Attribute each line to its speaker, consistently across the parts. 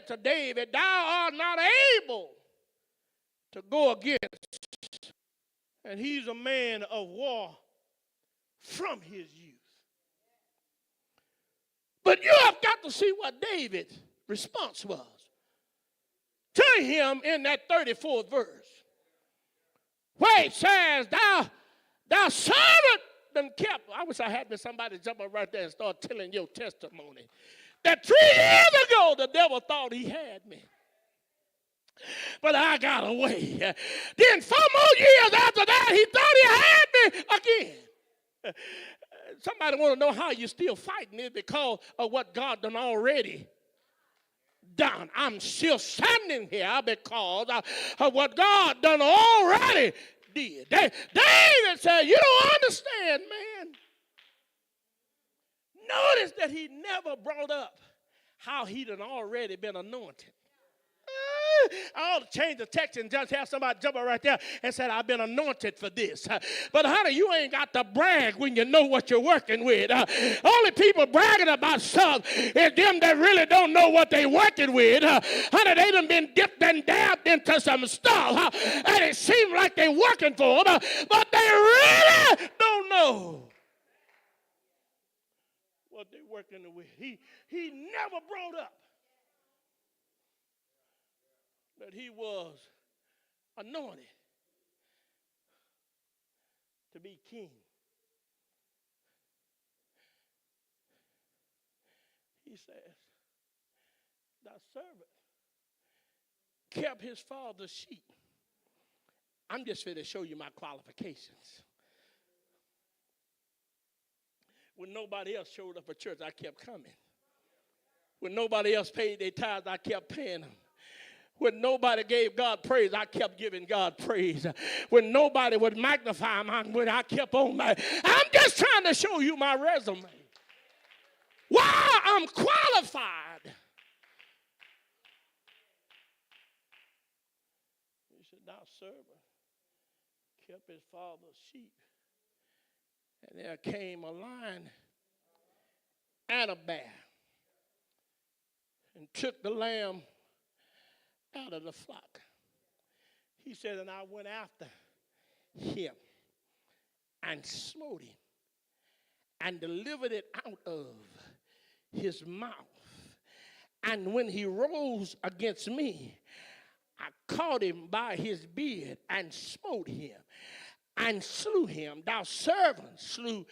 Speaker 1: said to David, thou art not able to go against. And he's a man of war from his youth. But you have got to see what David's response was to him in that 34th verse, where it says, thou servant done kept. I wish I had somebody jump up right there and start telling your testimony. That 3 years ago, the devil thought he had me, but I got away. Then 4 more years after that, he thought he had me again. Somebody want to know how you're still fighting it because of what God done already done. I'm still standing here because of what God done already did. David said, you don't understand, man. Notice that he never brought up how he done already been anointed. I ought to change the text and just have somebody jump up right there and say, I've been anointed for this. But honey, you ain't got to brag when you know what you're working with. Only people bragging about stuff is them that really don't know what they're working with. Honey, they done been dipped and dabbed into some stuff, and it seems like they're working for them, but they really don't know what they're working with. He never brought up that he was anointed to be king. He says, thy servant kept his father's sheep. I'm just here to show you my qualifications. When nobody else showed up at church, I kept coming. When nobody else paid their tithes, I kept paying them. When nobody gave God praise, I kept giving God praise. When nobody would magnify my word, I kept on my. I'm just trying to show you my resume. Why I'm qualified. He said, thou servant kept his father's sheep. And there came a lion and a bear and took the lamb out of the flock. He said, and I went after him and smote him and delivered it out of his mouth. And when he rose against me, I caught him by his beard and smote him and slew him. Thou servant slew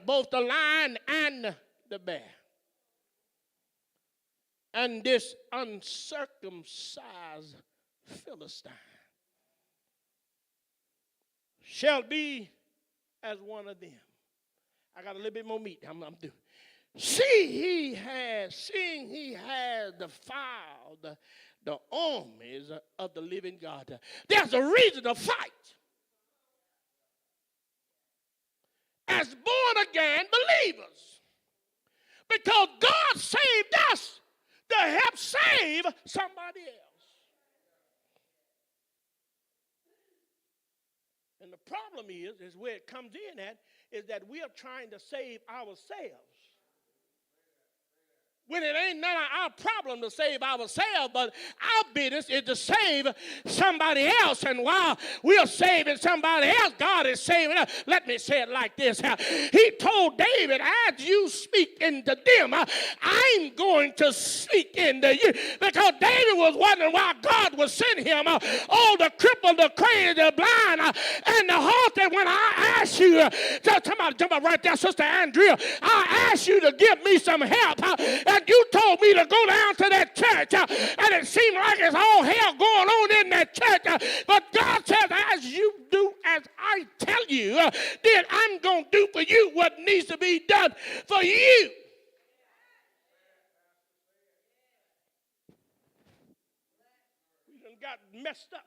Speaker 1: both the lion and the bear. And this uncircumcised Philistine shall be as one of them. I got a little bit more meat. I'm doing. Seeing he has defiled the armies of the living God. There's a reason to fight. As born again believers. Because God saved us to help save somebody else. And the problem is where it comes in at, is that we are trying to save ourselves. When it ain't none of our problem to save ourselves, but our business is to save somebody else. And while we are saving somebody else, God is saving us. Let me say it like this. He told David, as you speak into them, I'm going to speak into you. Because David was wondering why God was sending him all the crippled, the crazy, the blind, and the halted. When I asked you, somebody jump up right there, Sister Andrea, I asked you to give me some help. And you told me to go down to that church, and it seemed like it's all hell going on in that church. But God says, as you do as I tell you, then I'm going to do for you what needs to be done for you. We done got messed up.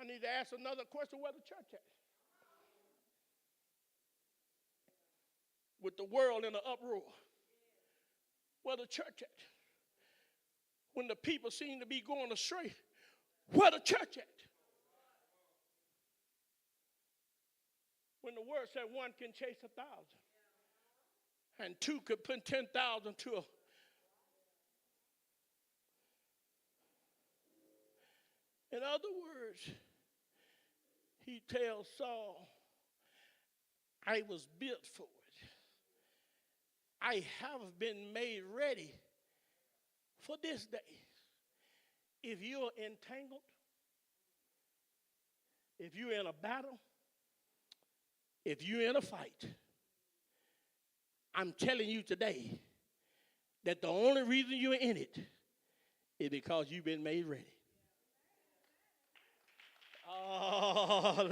Speaker 1: I need to ask another question, where the church at? With the world in an uproar. Where the church at? When the people seem to be going astray. Where the church at? When the word said one can chase 1,000, And two could put 10,000 to a. In other words, he tells Saul, I was built for it. I have been made ready for this day. If you're entangled, if you're in a battle, if you're in a fight, I'm telling you today that the only reason you're in it is because you've been made ready. Oh,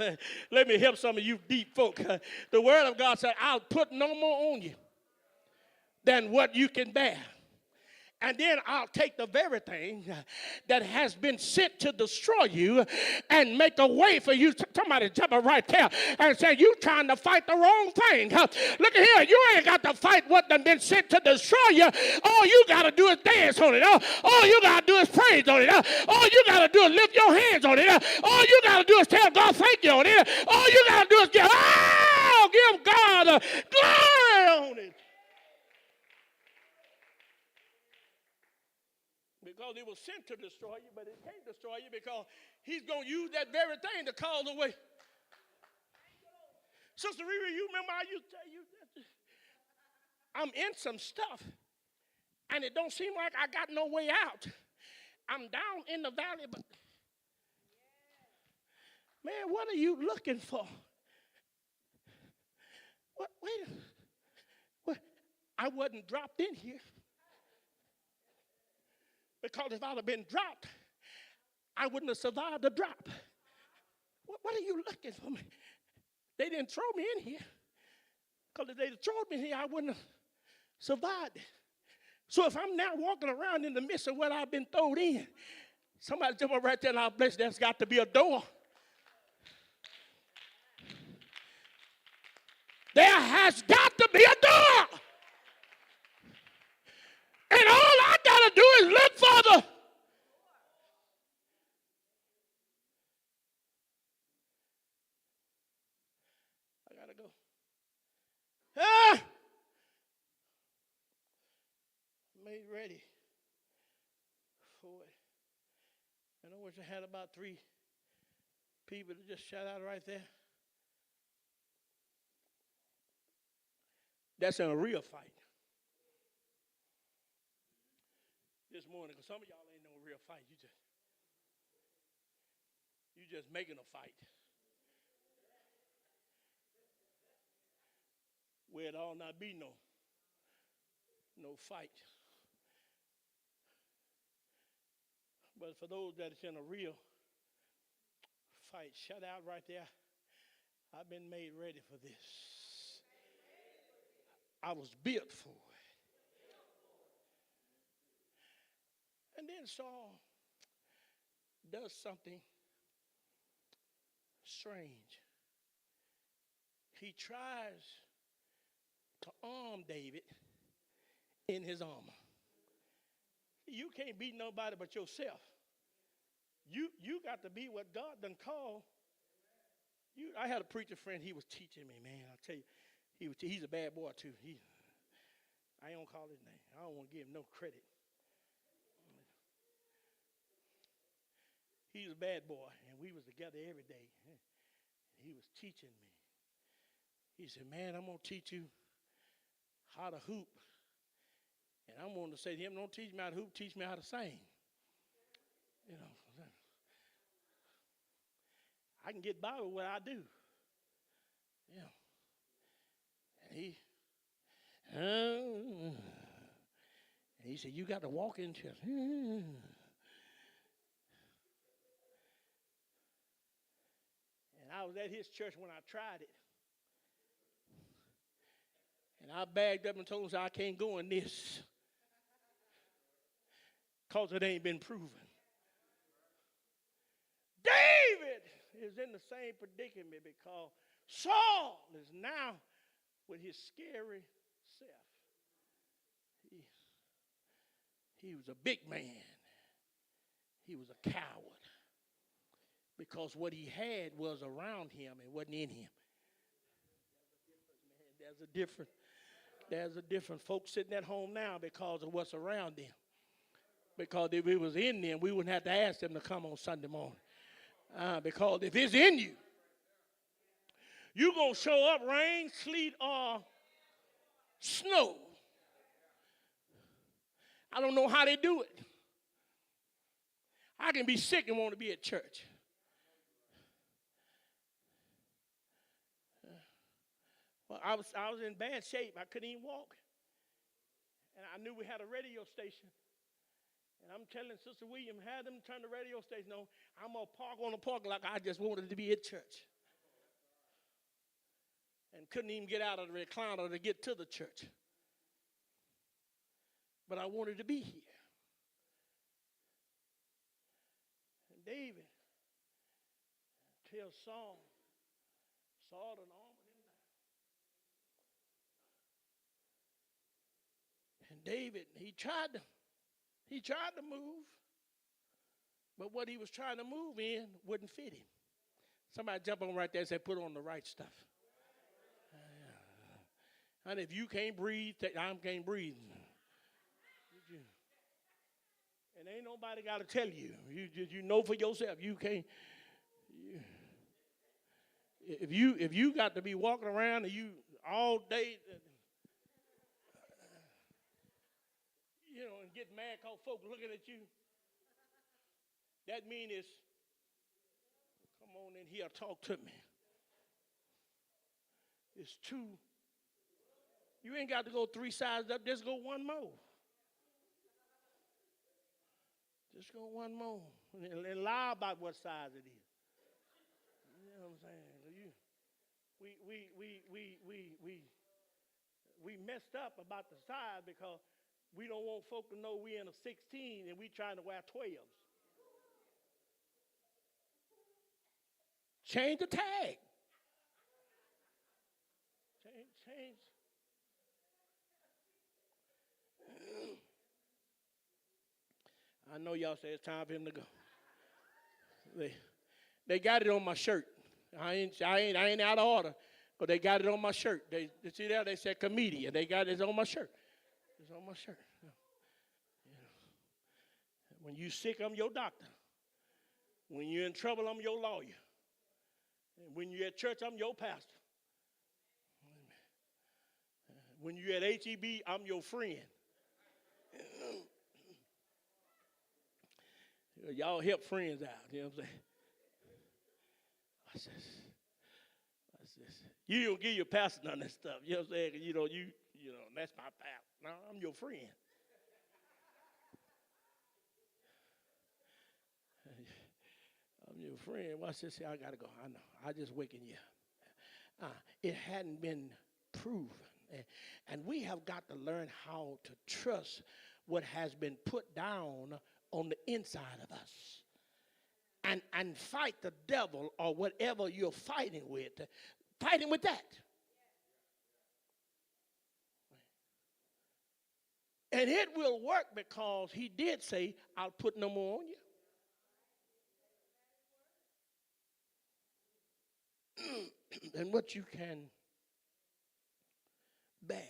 Speaker 1: let me help some of you deep folk. The word of God said, I'll put no more on you than what you can bear. And then I'll take the very thing that has been sent to destroy you and make a way for you. Somebody jump up right there and say, you trying to fight the wrong thing. Look at here. You ain't got to fight what done been sent to destroy you. All you got to do is dance on it. All you got to do is praise on it. All you got to do is lift your hands on it. All you got to do is tell God thank you on it. All you got to do is give God glory on it. Because it was sent to destroy you, but it can't destroy you because he's going to use that very thing to cause away. Sister Riri, you remember I used to tell you that I'm in some stuff, and it don't seem like I got no way out. I'm down in the valley, but man, what are you looking for? What? I wasn't dropped in here. Because if I'd have been dropped, I wouldn't have survived the drop. What are you looking for me? They didn't throw me in here. Because if they'd have thrown me in here, I wouldn't have survived it. So if I'm now walking around in the midst of what I've been thrown in, somebody jump up right there and I'll bless. There's got to be a door. There has got to be a door. And all I got to do is look for the. I got to go. Made ready for it. And I wish I had about 3 people to just shout out right there. That's in a real fight. This morning, because some of y'all ain't no real fight. You just making a fight. Where it all not be no fight. But for those that is in a real fight, shout out right there. I've been made ready for this. I was built for it. And then Saul does something strange. He tries to arm David in his armor. You can't beat nobody but yourself. You got to be what God done called. I had a preacher friend, he was teaching me, man. I'll tell you, he's a bad boy too. I don't call his name. I don't want to give him no credit. He was a bad boy, and we was together every day. He was teaching me. He said, man, I'm going to teach you how to hoop. And I'm going to say to him, don't teach me how to hoop, teach me how to sing. You know, I can get by with what I do. Yeah. And he said, you got to walk into it. I was at his church when I tried it. And I bagged up and told him, I can't go in this. Because it ain't been proven. David is in the same predicament because Saul is now with his scary self. He was a big man. He was a coward. Because what he had was around him and wasn't in him. There's a difference. There's a different folks sitting at home now because of what's around them. Because if it was in them, we wouldn't have to ask them to come on Sunday morning. Because if it's in you, you're going to show up rain, sleet, or snow. I don't know how they do it. I can be sick and want to be at church. Well, I was in bad shape. I couldn't even walk. And I knew we had a radio station. And I'm telling Sister William, have them turn the radio station on. I'm going to park on the parking lot. I just wanted to be at church. And couldn't even get out of the recliner to get to the church. But I wanted to be here. And David tells Saul an armor him down. And David, he tried to move, but what he was trying to move in wouldn't fit him. Somebody jump on right there and say, put on the right stuff. And if you can't breathe, I can't breathe. And ain't nobody got to tell you. You know for yourself. You can't. If you got to be walking around and you all day, and get mad because folks looking at you, that means it's, come on in here, talk to me. It's too. You ain't got to go 3 sizes up. Just go one more. Just go one more. And lie about what size it is. You know what I'm saying? We messed up about the size because we don't want folk to know we in a 16 and we trying to wear 12s. Change the tag. Change. I know y'all say it's time for him to go. They got it on my shirt. I ain't out of order, but they got it on my shirt. They see there, they said comedian. They got it on my shirt. It's on my shirt. When you sick, I'm your doctor. When you're in trouble, I'm your lawyer. And when you're at church, I'm your pastor. When you're at HEB, I'm your friend. Y'all help friends out. You know what I'm saying? What's this? You don't give your pastor none of that stuff. You know what I'm saying? You know, that's my pal. No, I'm your friend. I'm your friend. Watch this. I got to go. I know. I just waking you up. It hadn't been proven. And we have got to learn how to trust what has been put down on the inside of us. And fight the devil or whatever you're fighting with. Fighting with that. And it will work because he did say, I'll put no more on you. And what you can bear.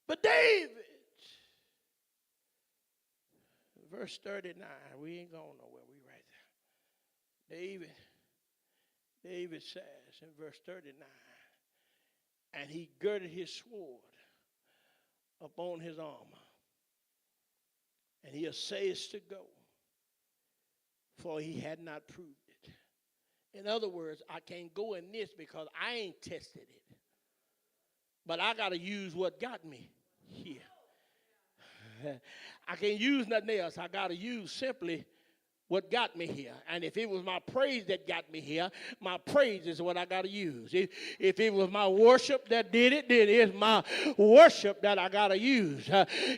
Speaker 1: But David, verse 39, we ain't going nowhere. We right there. David says in verse 39, and he girded his sword upon his armor, and he essayed to go, for he had not proved it. In other words, I can't go in this because I ain't tested it. But I got to use what got me here. I can't use nothing else. I got to use simply what got me here. And if it was my praise that got me here, my praise is what I got to use. If it was my worship that did it, then it's my worship that I got to use.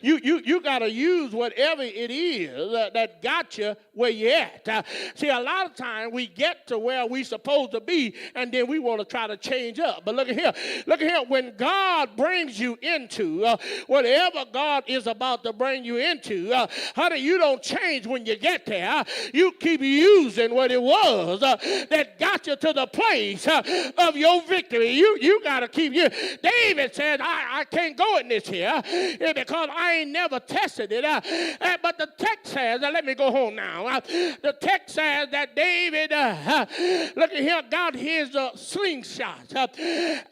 Speaker 1: You got to use whatever it is that got you where you at. See, a lot of times we get to where we supposed to be, and then we want to try to change up. But look at here. Look at here. When God brings you into whatever God is about to bring you into, honey, you don't change when you get there. You keep using what it was that got you to the place of your victory. You got to keep you. David said, I can't go in this here because I ain't never tested it. But the text says, let me go home now. The text says that David, look at here, got his slingshot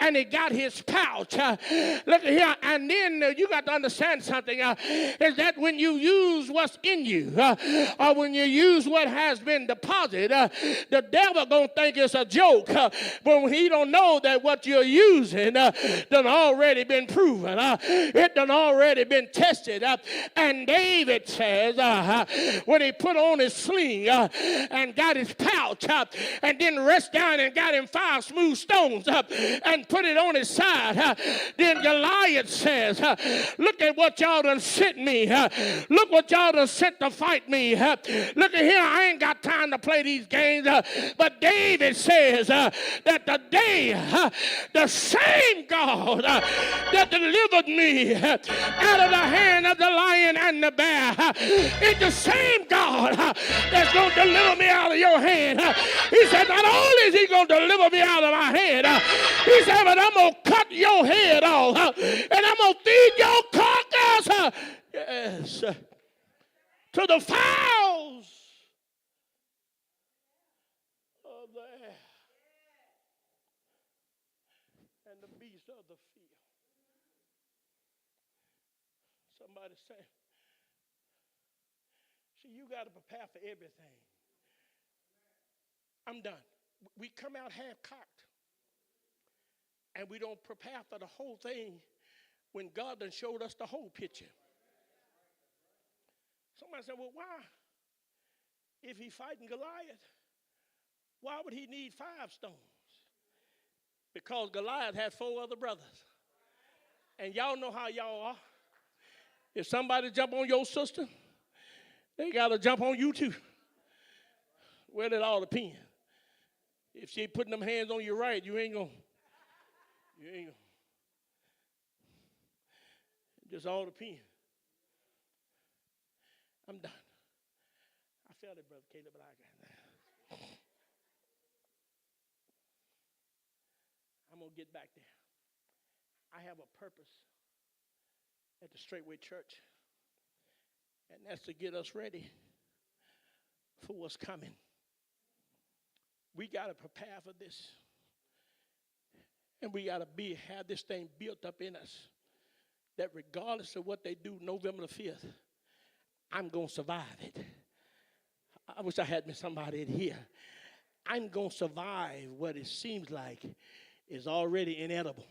Speaker 1: and he got his pouch. Look at here, and then you got to understand something, is that when you use what's in you, or when you use what has been deposited, the devil gonna think it's a joke, but when he don't know that what you're using done already been proven, it done already been tested. And David says, when he put on his sling and got his pouch and then rest down and got him 5 smooth stones and put it on his side, then Goliath says, look at what y'all done sent me. Look what y'all done sent to fight me. Look at here, I ain't got time to play these games. But David says that the day the same God that delivered me out of the hand of the lion and the bear is the same God that's going to deliver me out of your hand. He said, not only is he going to deliver me out of my hand, he said, but I'm going to cut your head off and I'm going to feed your carcass, yes, to the fowls of the air and the beasts of the field. Somebody say, see, you got to prepare for everything. I'm done. We come out half-cocked and we don't prepare for the whole thing when God done showed us the whole picture. Somebody said, well, why? If he's fighting Goliath, why would he need 5 stones? Because Goliath had 4 other brothers. And y'all know how y'all are. If somebody jump on your sister, they got to jump on you too. Well, it all depends. If she ain't putting them hands on you right, you ain't going to. Just all depends. I'm done. I felt it, Brother Caleb, but I got that. I'm going to get back there. I have a purpose at the Straightway Church, and that's to get us ready for what's coming. We got to prepare for this, and we got to have this thing built up in us that regardless of what they do November the 5th, I'm going to survive it. I wish I had somebody in here. I'm going to survive what it seems like is already inedible.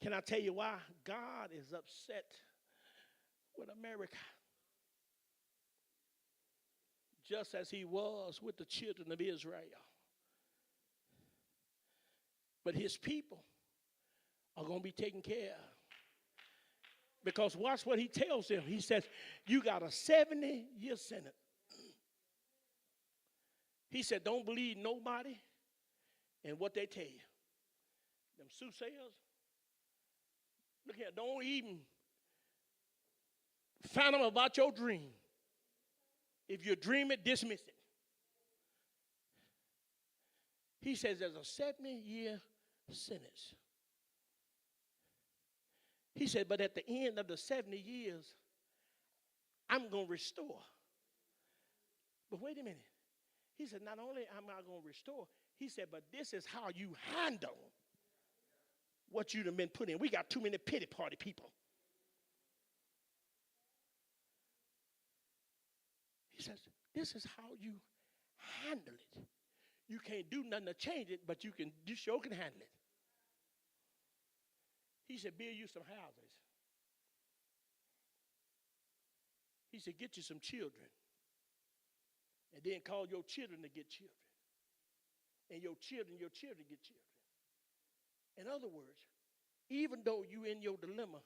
Speaker 1: Can I tell you why? God is upset with America. Just as he was with the children of Israel. But his people are going to be taken care of. Because watch what he tells them. He says, you got a 70-year sentence. He said, don't believe nobody and what they tell you. Them soothsayers. Look here, don't even find them about your dream. If you dream it, dismiss it. He says there's a 70-year sentence. He said, but at the end of the 70 years, I'm going to restore. But wait a minute. He said, not only am I going to restore, he said, but this is how you handle what you've been put in. We got too many pity party people. He says, this is how you handle it. You can't do nothing to change it, but you sure can handle it. He said, build you some houses. He said, get you some children. And then call your children to get children. And your children get children. In other words, even though you're in your dilemma,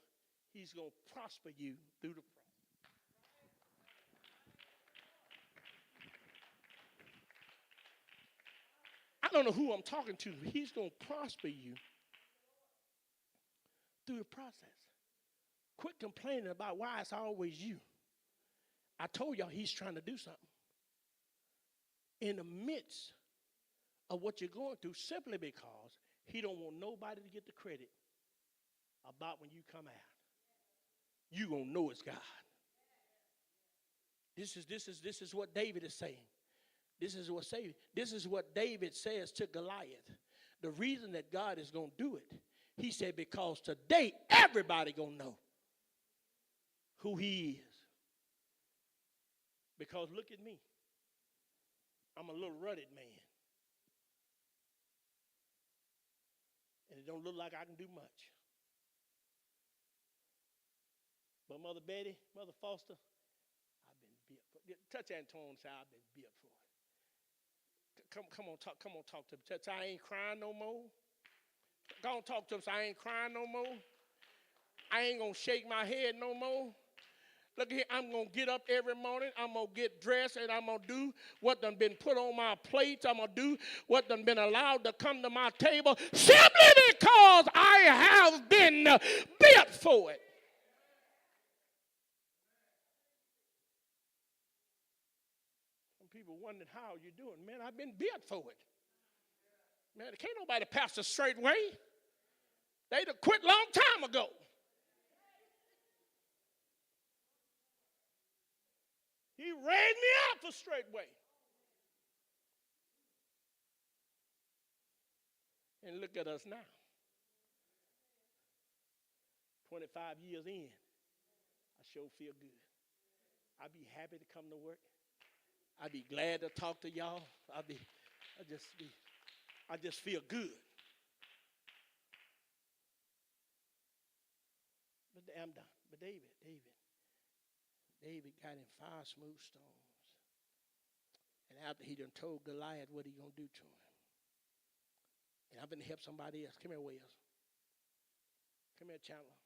Speaker 1: he's going to prosper you through the process. I don't know who I'm talking to. He's going to prosper you through the process. Quit complaining about why it's always you. I told y'all he's trying to do something. In the midst of what you're going through, simply because he don't want nobody to get the credit about when you come out. You gonna know it's God. This is what David is saying. This is what David says to Goliath. The reason that God is gonna do it, he said, because today everybody gonna know who he is. Because look at me. I'm a little rutted man. And it don't look like I can do much. But Mother Betty, Mother Foster, I've been built for it. Touch Antoine and say, I've been built for it. Come on, talk to me. Touch, I ain't crying no more. Go on, talk to him. Say, I ain't crying no more. I ain't gonna shake my head no more. Look here, I'm going to get up every morning. I'm going to get dressed, and I'm going to do what done been put on my plates. I'm going to do what done been allowed to come to my table simply because I have been built for it. Some people wondering how you're doing. Man, I've been built for it. Man, can't nobody pastor Straightway. They'd have quit long time ago. He raised me up for Straightway. And look at us now. 25 years in, I sure feel good. I'd be happy to come to work. I'd be glad to talk to y'all. I just feel good. But I'm done. But David got in 5 smooth stones. And after he done told Goliath what he going to do to him. And I'm going to help somebody else. Come here, Wells. Come here, Chandler.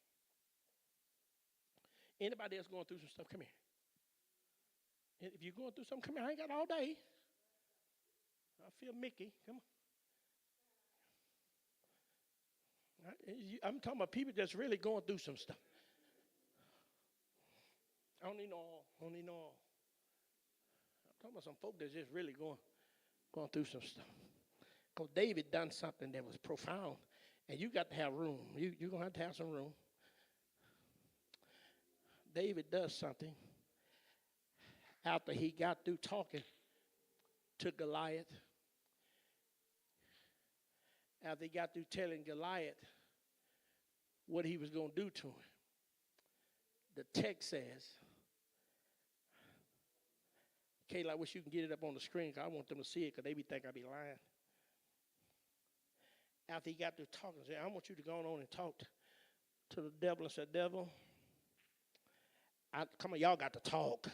Speaker 1: Anybody else going through some stuff? Come here. If you're going through something, come here. I ain't got all day. I feel Mickey. Come on. I'm talking about people that's really going through some stuff. I don't need no all. I'm talking about some folk that's just really going through some stuff. Because David done something that was profound. And you got to have room. You're going to have some room. David does something after he got through talking to Goliath. After he got through telling Goliath what he was going to do to him. The text says, Kayla, I wish you can get it up on the screen because I want them to see it because they be think I be lying. After he got through talking, he said, I want you to go on and talk to the devil and say, devil, come on, y'all got to talk.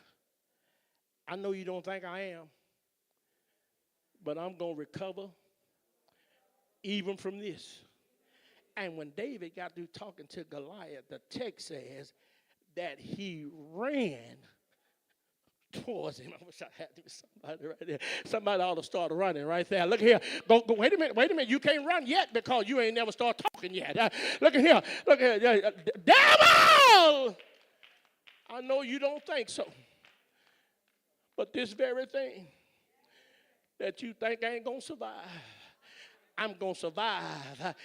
Speaker 1: I know you don't think I am, but I'm going to recover even from this. And when David got through talking to Goliath, the text says that he ran towards him. I wish I had somebody right there. Somebody ought to start running right there. Look here. Go. Wait a minute. You can't run yet because you ain't never started talking yet. Look at here. Devil! I know you don't think so. But this very thing that you think ain't going to survive, I'm going to survive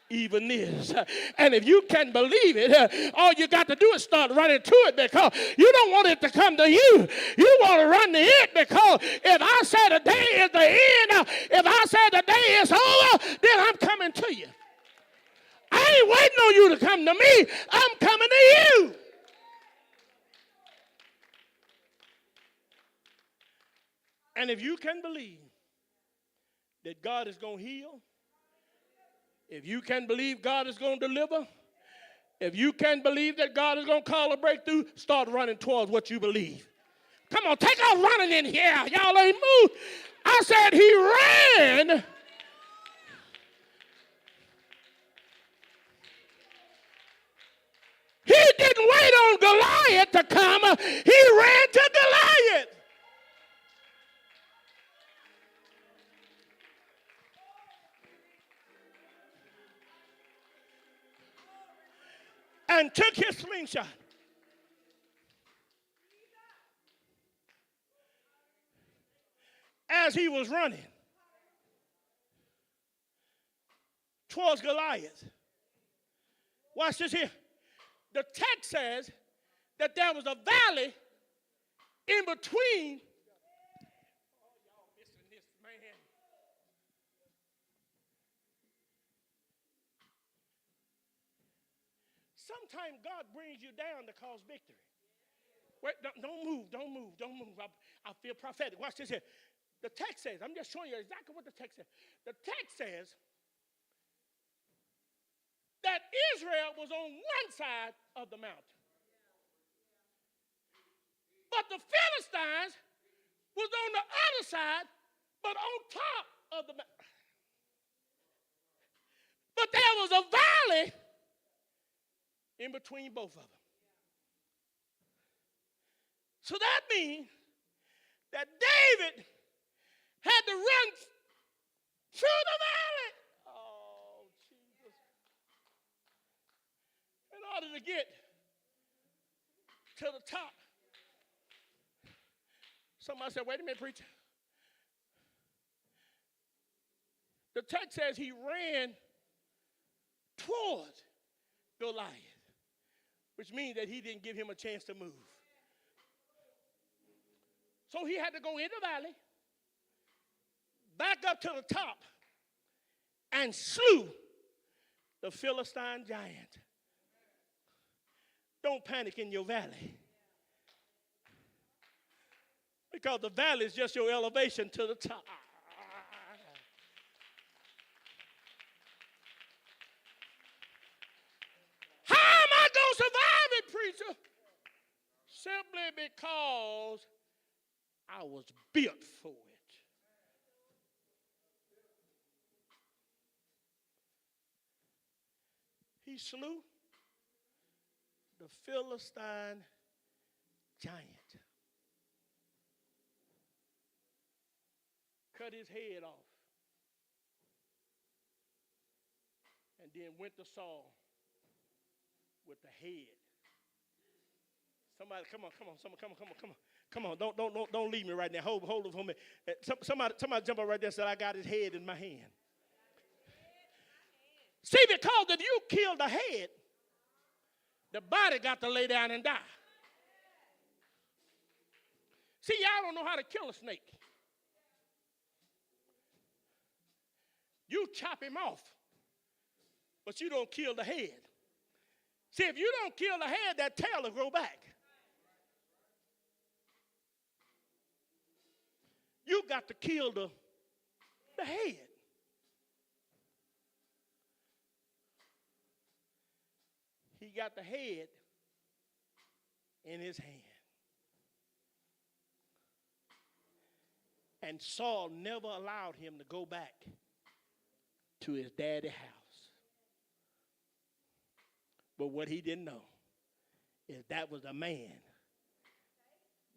Speaker 1: even this. And if you can believe it, all you got to do is start running to it because you don't want it to come to you. You want to run to it because if I say the day is the end, if I say the day is over, then I'm coming to you. I ain't waiting on you to come to me. I'm coming to you. And if you can believe that God is going to heal, if you can believe God is going to deliver, if you can believe that God is going to call a breakthrough, start running towards what you believe. Come on, take off running in here. Y'all ain't moved. I said he ran. He didn't wait on Goliath to come. He ran to Goliath. And took his slingshot. as he was running towards Goliath. Watch this here. The text says that there was a valley in between. Oh, y'all missing this, man. Sometimes God brings you down to cause victory. Wait, don't move. I feel prophetic. Watch this here. The text says, I'm just showing you exactly what the text says. The text says that Israel was on one side of the mountain. But the Philistines was on the other side, but on top of the mountain. But there was a valley in between both of them. So that means that David had to run through the valley. Oh, Jesus. In order to get to the top. Somebody said, wait a minute, preacher. The text says he ran towards Goliath, which means that he didn't give him a chance to move. So he had to go in the valley, back up to the top, and slew the Philistine giant. Don't panic in your valley. Because the valley is just your elevation to the top. How am I going to survive it, preacher? Simply because I was built for it. He slew the Philistine giant. Cut his head off. And then went to Saul with the head. Somebody, come on. Don't leave me right now. Hold it for me. Somebody jump up right there and said, I got his head in my hand. See, because if you kill the head, the body got to lay down and die. See, y'all don't know how to kill a snake. You chop him off, but you don't kill the head. See, if you don't kill the head, that tail will grow back. You got to kill the head. He got the head in his hand. And Saul never allowed him to go back to his daddy's house. But what he didn't know is that was a man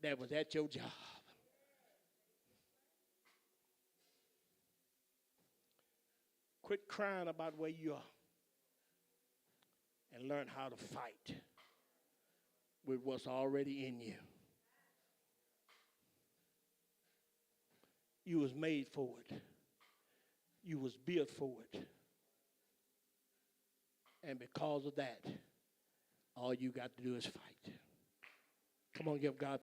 Speaker 1: that was at your job. Quit crying about where you are and learn how to fight with what's already in you. You was made for it. You was built for it. And because of that, all you got to do is fight. Come on, give God